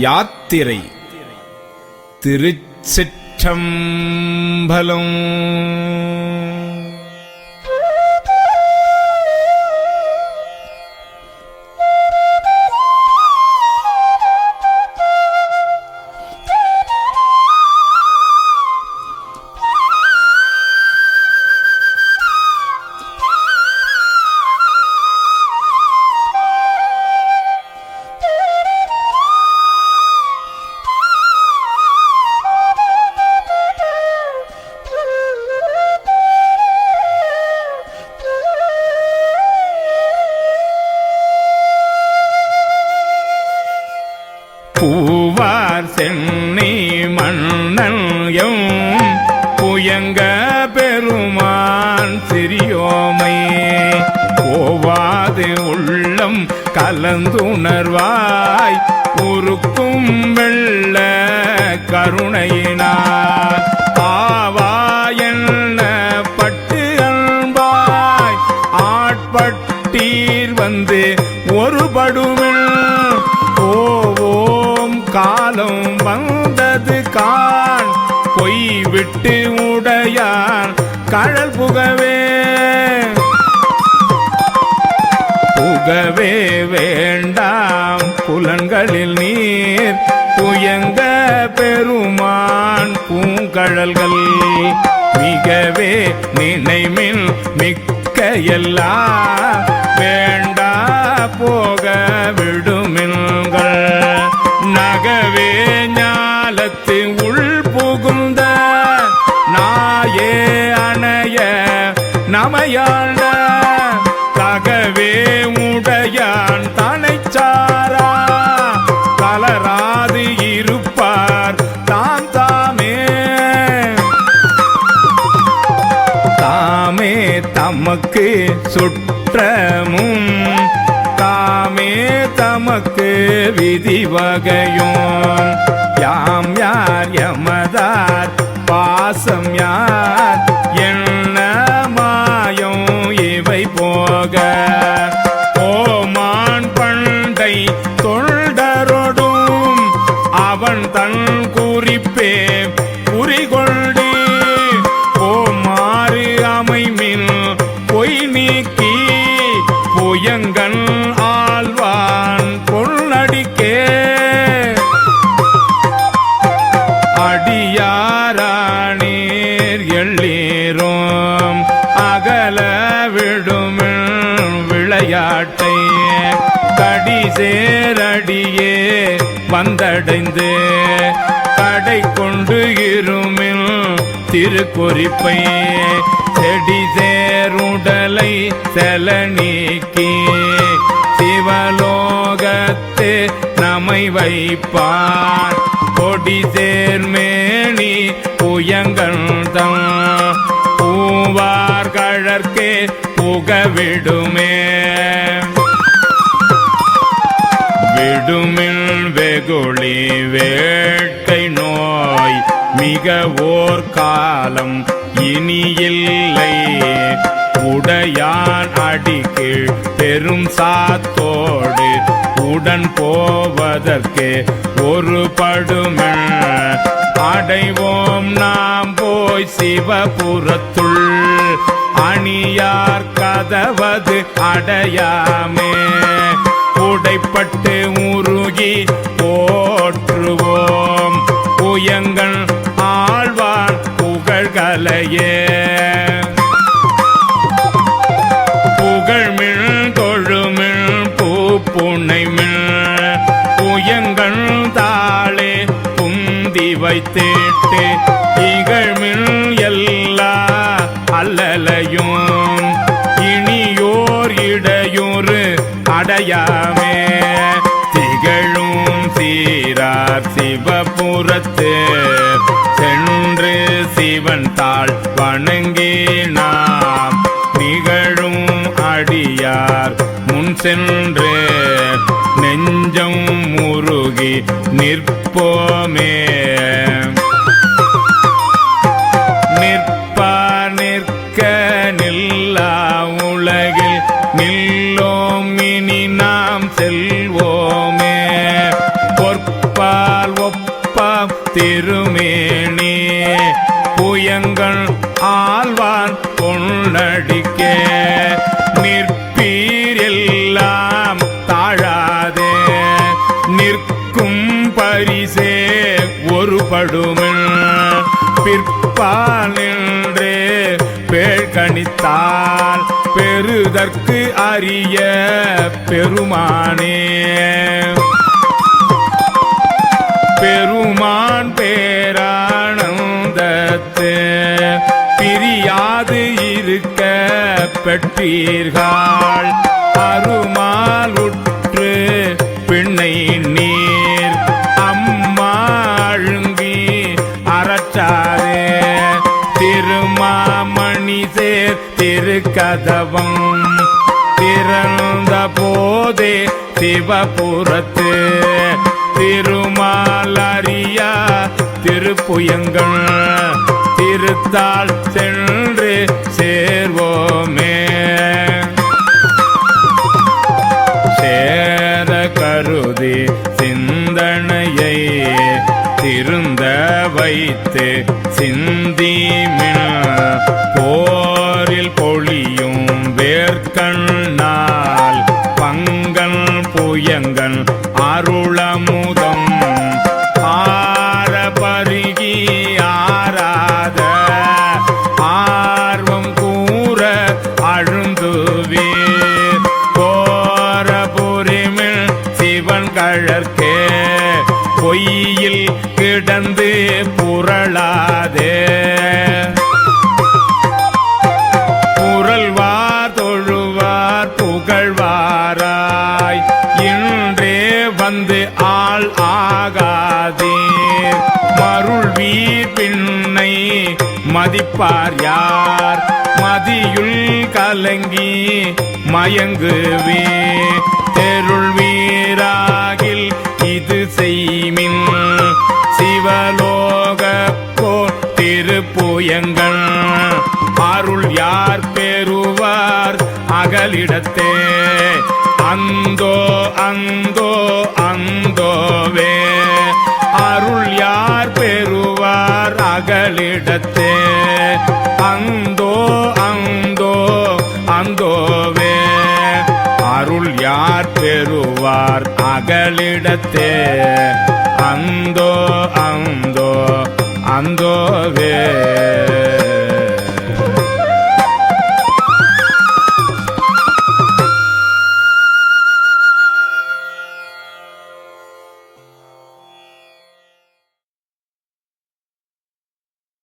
யாத்திரை திருச்சிற்றம்பலம். பூவார் சென்னி மன்னன் புயங்க பெருமான் சிறியோமை போவாது உள்ளம் கலந்துணர்வாய் உருக்கும் வெள்ள கருணையினார் ஆவாயன்ன பட்டு அன்பாய் ஆட்பட்டீர் வந்து ஒருபடுமில் காலம் வந்தது கான் பொய் விட்டு உடையான் கழல் புகவே புகவே வேண்டாம் புலன்களில் நீர் புயங்க பெருமான் பூங்கழல்கள் மிகவே நினைமின் மிக்க எல்லாம் வேண்டா போக விடுமின்கள் நகவே ஞாலத்து உள் புகுந்த நாயே அணைய நமையாண்ட தகவே உடையான் தனைச்சாரா கலராது இருப்பார் தாம் தாமே தாமே தமக்கு சுற்றமும் தாமே தமக்கு விதி வகையும் யாம் யார் யமதார் பாசம் யார் என்ன மாயம் இவை போக ஓமான் பண்டை தொண்டரொடும் அவன் தன் குறிப்பே குறிகொண்டி ஓமாறு அமைமின் பொய் நீக்கி புயங்கன் ஆழ்வான் பொருளடிக்கே அடியாரானீர் எள்ளீரும் அகல விடும் விளையாட்டை கடிசேரடியே வந்தடைந்து கடை கொண்டு இருமில் திருக்குறிப்பை செடி சேருடலை செல நீக்கி சிவலோகத்து நமை வைப்பார் கொடி சேர்மேனி புயங்கந்தம் பூவார் கழற்கே புகவிடுமே விடுமில் வெகுளி வேட்கை நோய் மிக ஓர் காலம் இனியில்லை உடையான் அடிக்கீழ் பெரும் சாத்தோடு உடன் போவதற்கு ஒரு படுமென் அடைவோம் நாம் போய் சிவபுரத்துள் அணியார் கதவது அடையாமே உடைப்பட்டு உருகி போற்றுவோம் புயங்கள் ஆழ்வார் புகழ்கலையே புகழ்மிழ் தொழுமிழ் பூப்புனைமிழ் புயங்கள் தாளே புந்தி வைத்தேட்டு இகழ்மிழ் எல்லா அல்லலையும் இனியோர் இடையூறு அடையாமே திகழும் சீரார் சிவபுரத்து சென்று சிவன் தாழ் வணங்கி நாம் நிகழும் அடியார் முன் சென்று நெஞ்சம் முருகி நிற்போமே நிற்பார் நிற்க நில்லா உலகில் நில்லோம் இனி நாம் செல்வோமே திருமேனி புயங்கள் ஆழ்வான் பொன்னடிக்கே நிற்பீர் எல்லாம் தாழாதே நிற்கும் பரிசே ஒருபடுமின் பிற்பால் நின்றே பேழ்கணித்தால் பெறுதற்கு அரிய பெருமானே பெருமான் பேரானந்தத்து பிரியாது இருக்க பெற்றீர்கள் அருமால் உற்று பிணை நீர் அம்மா அழுங்கி அறச்சாரே திருமாமணி சேர் திருக்கதவம் திறந்த போதே சிவபுரத்து திருமாலரியா திருப்புயங்கள் திருத்தாள் சென்று சேர்வோமே சேர கருதி சிந்தனையை திருந்த வைத்து சிந்திமின் போரில் பொழியும் வேர்க்கண்ணால் பங்கன் புயங்கன் அருளமுதம் ஆர பருகி ஆராத ஆர்வம் கூற அழுந்துவீர் கோர புரிமில் சிவன் கழற்கே பொய்யில் கிடந்து புரளாதே புரள்வார் தொழுவார் புகழ்வாராய் இன்றே வந்து ஆள் ஆகாதீர் மருள்வீர் பின்னை மதிப்பார் யார் மதியுள் கலங்கி மயங்குவே தெருள் வீராகில் இது செய்மின் சிவலோக போர் திருப்புயங்கள் அருள் யார் பெறுவார் அகலிடத்தே அந்தோ அந்தோ அந்தோவே அருள் யார் பெறுவார் அகலிடத்தே அந்தோ அந்தோ அந்தோவே அருள் யார் பெறுவார் அகலிடத்தே அந்தோ அந்தோ அந்தோவே